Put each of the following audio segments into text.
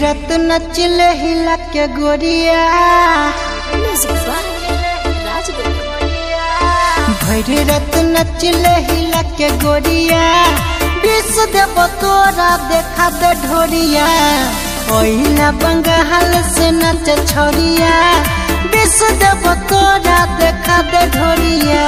रात नचले हिला के गोरिया भैरी रात नचले हिला के गोरिया विष देव तोरा देखा दे ढोरिया ओहिला बंगाल से नच छोरिया विष देव तोरा देखा दे ढोरिया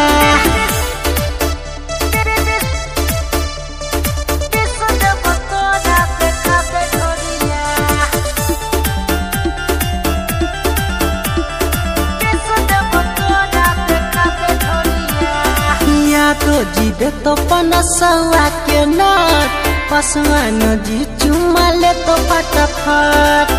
तो जीवे तो पनसवा के नट पसवान जी चुमा ले तो फटाफट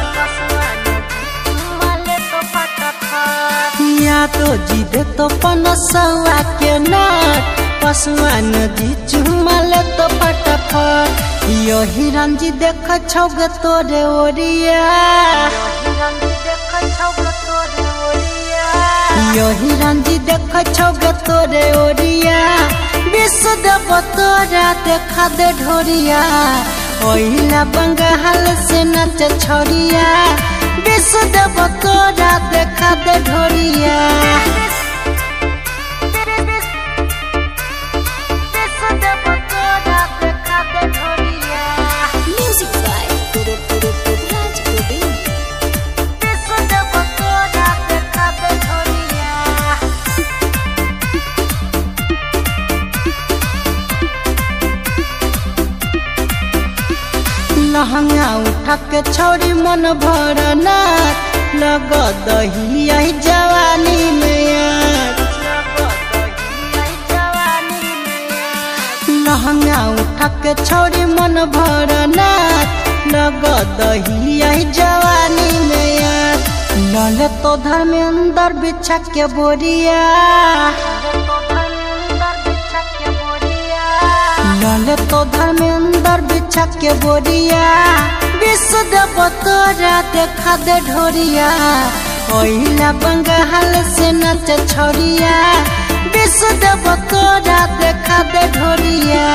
या तो जीवे तो पनसवा के नट पसवान जी चुमा ले तो फटाफट यो हिरन जी देख छौग तोरे ओरिया यो हिरन जी देख छौग तोरे ओरिया विष देव तोरा देखा दे ढोरिया ओहिला बंगाल से नच छोरिया विष देव तोरा देखा दे ढोरिया लहंगा उठा के छोड़ी मन भर नाच लग दही आई जवानी में लहंगा उठा के छोड़ी मन भर नाच लग दही आई जवानी में लले तो धर्मेंद्र बिछा के बोरिया लले तो धर्मेंद्र बिछा के बोरिया विष देव तोरा देखा दे ढोरिया ओहिला बंगाल से नच छोरिया विष देव तोरा देखा दे ढोरिया।